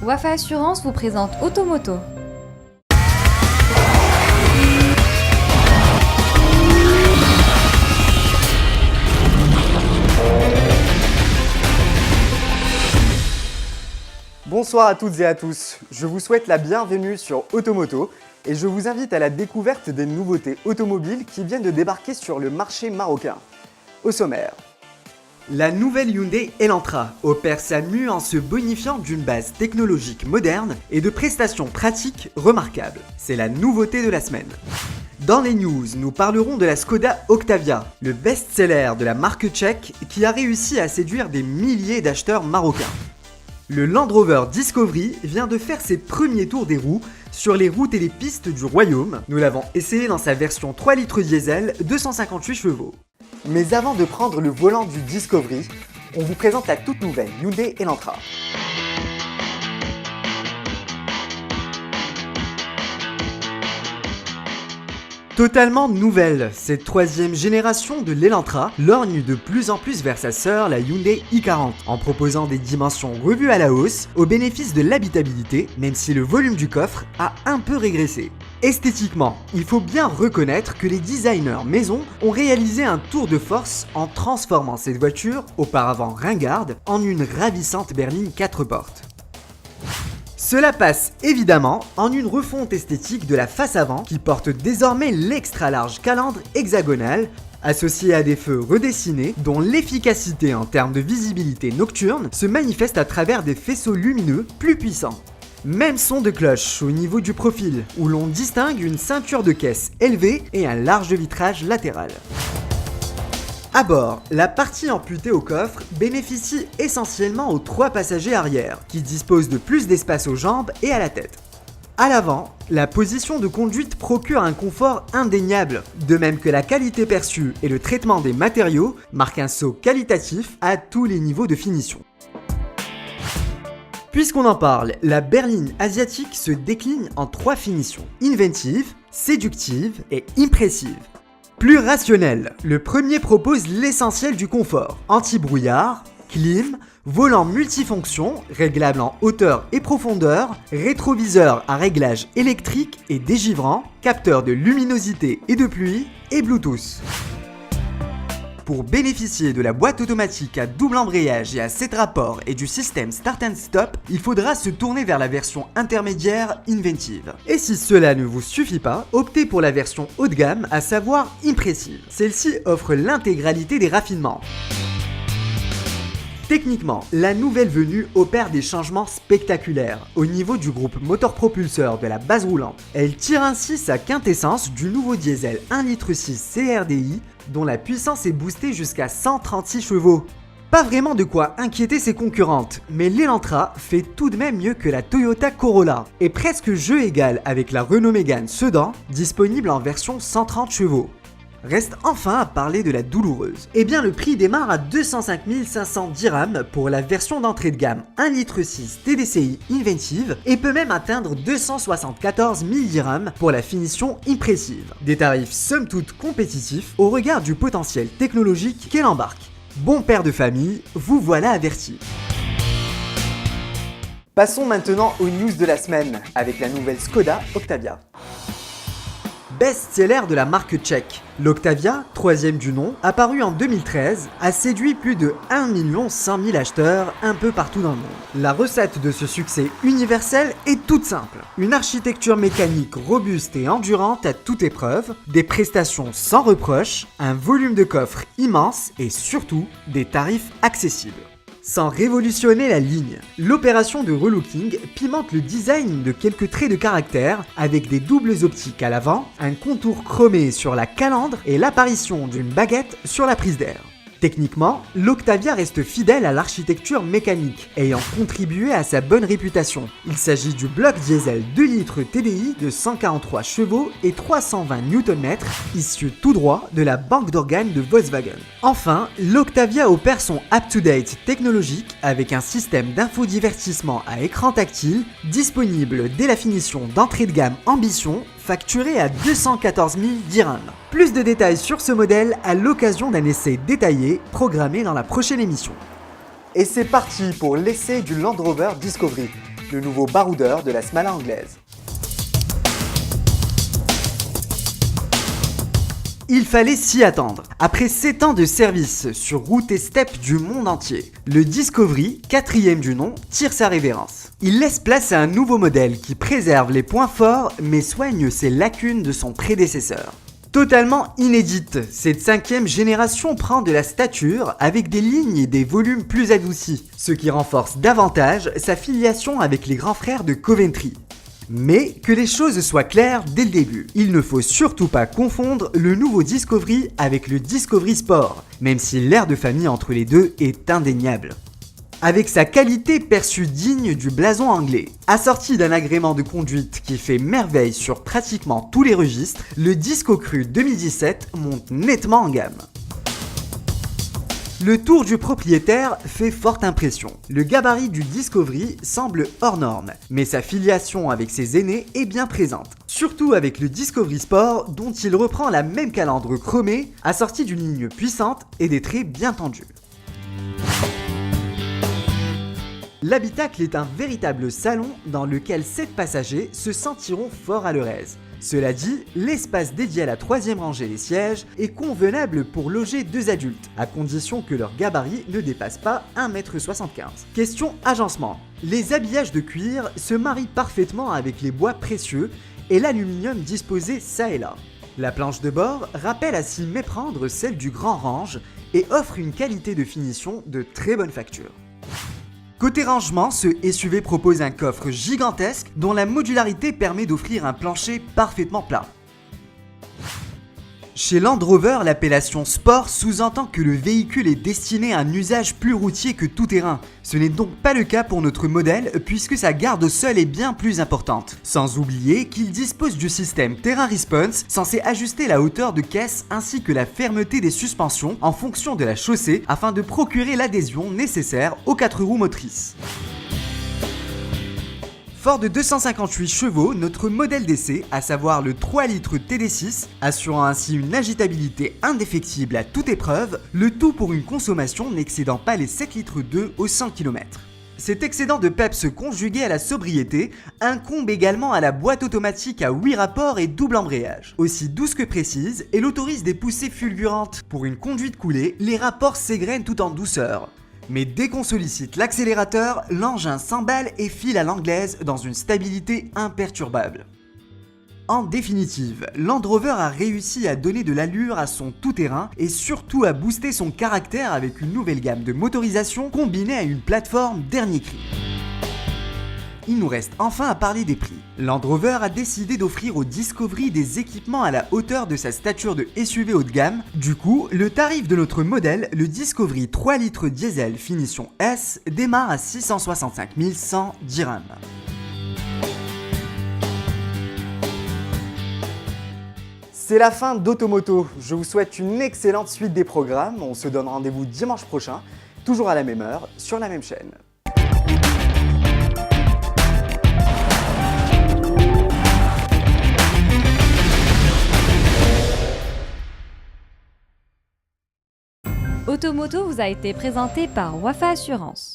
Wafa Assurance vous présente Automoto. Bonsoir à toutes et à tous, je vous souhaite la bienvenue sur Automoto et je vous invite à la découverte des nouveautés automobiles qui viennent de débarquer sur le marché marocain. Au sommaire, la nouvelle Hyundai Elantra opère sa mue en se bonifiant d'une base technologique moderne et de prestations pratiques remarquables. C'est la nouveauté de la semaine. Dans les news, nous parlerons de la Skoda Octavia, le best-seller de la marque tchèque qui a réussi à séduire des milliers d'acheteurs marocains. Le Land Rover Discovery vient de faire ses premiers tours des roues sur les routes et les pistes du royaume. Nous l'avons essayé dans sa version 3 litres diesel, 258 chevaux. Mais avant de prendre le volant du Discovery, on vous présente la toute nouvelle Hyundai Elantra. Totalement nouvelle, cette troisième génération de l'Elantra lorgne de plus en plus vers sa sœur, la Hyundai i40, en proposant des dimensions revues à la hausse au bénéfice de l'habitabilité, même si le volume du coffre a un peu régressé. Esthétiquement, il faut bien reconnaître que les designers maison ont réalisé un tour de force en transformant cette voiture, auparavant ringarde, en une ravissante berline 4 portes. Cela passe évidemment en une refonte esthétique de la face avant qui porte désormais l'extra large calandre hexagonale associée à des feux redessinés dont l'efficacité en termes de visibilité nocturne se manifeste à travers des faisceaux lumineux plus puissants. Même son de cloche au niveau du profil où l'on distingue une ceinture de caisse élevée et un large vitrage latéral. À bord, la partie amputée au coffre bénéficie essentiellement aux 3 passagers arrière, qui disposent de plus d'espace aux jambes et à la tête. À l'avant, la position de conduite procure un confort indéniable, de même que la qualité perçue et le traitement des matériaux marquent un saut qualitatif à tous les niveaux de finition. Puisqu'on en parle, la berline asiatique se décline en 3 finitions, inventive, séductive et impressive. Plus rationnel, le premier propose l'essentiel du confort, anti-brouillard, clim, volant multifonction, réglable en hauteur et profondeur, rétroviseur à réglage électrique et dégivrant, capteur de luminosité et de pluie et Bluetooth. Pour bénéficier de la boîte automatique à double embrayage et à 7 rapports et du système Start and Stop, il faudra se tourner vers la version intermédiaire Inventive. Et si cela ne vous suffit pas, optez pour la version haut de gamme, à savoir Impressive. Celle-ci offre l'intégralité des raffinements. Techniquement, la nouvelle venue opère des changements spectaculaires au niveau du groupe moteur-propulseur de la base roulante. Elle tire ainsi sa quintessence du nouveau diesel 1,6 litre CRDI dont la puissance est boostée jusqu'à 136 chevaux. Pas vraiment de quoi inquiéter ses concurrentes, mais l'Elantra fait tout de même mieux que la Toyota Corolla et presque jeu égal avec la Renault Mégane Sedan, disponible en version 130 chevaux. Reste enfin à parler de la douloureuse. Eh bien le prix démarre à 205 500 dirhams pour la version d'entrée de gamme 1,6 litre TDCi Inventive et peut même atteindre 274 000 dirhams pour la finition Impressive. Des tarifs somme toute compétitifs au regard du potentiel technologique qu'elle embarque. Bon père de famille, vous voilà averti. Passons maintenant aux news de la semaine avec la nouvelle Skoda Octavia. Best-seller de la marque tchèque, l'Octavia, troisième du nom, apparu en 2013, a séduit plus de 1 100 000 acheteurs un peu partout dans le monde. La recette de ce succès universel est toute simple. Une architecture mécanique robuste et endurante à toute épreuve, des prestations sans reproche, un volume de coffre immense et surtout des tarifs accessibles. Sans révolutionner la ligne, l'opération de relooking pimente le design de quelques traits de caractère avec des doubles optiques à l'avant, un contour chromé sur la calandre et l'apparition d'une baguette sur la prise d'air. Techniquement, l'Octavia reste fidèle à l'architecture mécanique, ayant contribué à sa bonne réputation. Il s'agit du bloc diesel 2 litres TDI de 143 chevaux et 320 Nm, issu tout droit de la banque d'organes de Volkswagen. Enfin, l'Octavia opère son up-to-date technologique avec un système d'infodivertissement à écran tactile, disponible dès la finition d'entrée de gamme Ambition, facturé à 214 000 dirhams. Plus de détails sur ce modèle à l'occasion d'un essai détaillé programmé dans la prochaine émission. Et c'est parti pour l'essai du Land Rover Discovery. le nouveau baroudeur de la Smala anglaise. Il fallait s'y attendre. Après 7 ans de service sur route et steppe du monde entier, le Discovery, 4e du nom, tire sa révérence. Il laisse place à un nouveau modèle qui préserve les points forts mais soigne ses lacunes de son prédécesseur. Totalement inédite, cette 5e génération prend de la stature avec des lignes et des volumes plus adoucis, ce qui renforce davantage sa filiation avec les grands frères de Coventry. Mais que les choses soient claires dès le début, il ne faut surtout pas confondre le nouveau Discovery avec le Discovery Sport, même si l'air de famille entre les deux est indéniable. Avec sa qualité perçue digne du blason anglais, assorti d'un agrément de conduite qui fait merveille sur pratiquement tous les registres, le Disco Cru 2017 monte nettement en gamme. Le tour du propriétaire fait forte impression. Le gabarit du Discovery semble hors norme, mais sa filiation avec ses aînés est bien présente. Surtout avec le Discovery Sport dont il reprend la même calandre chromée, assortie d'une ligne puissante et des traits bien tendus. L'habitacle est un véritable salon dans lequel 7 passagers se sentiront fort à leur aise. Cela dit, l'espace dédié à la 3e rangée des sièges est convenable pour loger 2 adultes, à condition que leur gabarit ne dépasse pas 1,75 m. Question agencement. Les habillages de cuir se marient parfaitement avec les bois précieux et l'aluminium disposé ça et là. La planche de bord rappelle à s'y méprendre celle du grand range et offre une qualité de finition de très bonne facture. Côté rangement, ce SUV propose un coffre gigantesque dont la modularité permet d'offrir un plancher parfaitement plat. Chez Land Rover, l'appellation Sport sous-entend que le véhicule est destiné à un usage plus routier que tout terrain. Ce n'est donc pas le cas pour notre modèle puisque sa garde au sol est bien plus importante. Sans oublier qu'il dispose du système Terrain Response censé ajuster la hauteur de caisse ainsi que la fermeté des suspensions en fonction de la chaussée afin de procurer l'adhésion nécessaire aux 4 roues motrices. Fort de 258 chevaux, notre modèle d'essai, à savoir le 3 litres TD6, assurant ainsi une agitabilité indéfectible à toute épreuve, le tout pour une consommation n'excédant pas les 7 litres 2 au 100 km. Cet excédent de peps conjugué à la sobriété incombe également à la boîte automatique à 8 rapports et double embrayage. Aussi douce que précise, elle autorise des poussées fulgurantes. Pour une conduite coulée, les rapports s'égrènent tout en douceur. Mais dès qu'on sollicite l'accélérateur, l'engin s'emballe et file à l'anglaise dans une stabilité imperturbable. En définitive, Land Rover a réussi à donner de l'allure à son tout-terrain et surtout à booster son caractère avec une nouvelle gamme de motorisation combinée à une plateforme dernier cri. Il nous reste enfin à parler des prix. Land Rover a décidé d'offrir au Discovery des équipements à la hauteur de sa stature de SUV haut de gamme. Du coup, le tarif de notre modèle, le Discovery 3 litres diesel finition S, démarre à 665 100 dirhams. C'est la fin d'Automoto. Je vous souhaite une excellente suite des programmes. On se donne rendez-vous dimanche prochain, toujours à la même heure, sur la même chaîne. Automoto vous a été présenté par Wafa Assurance.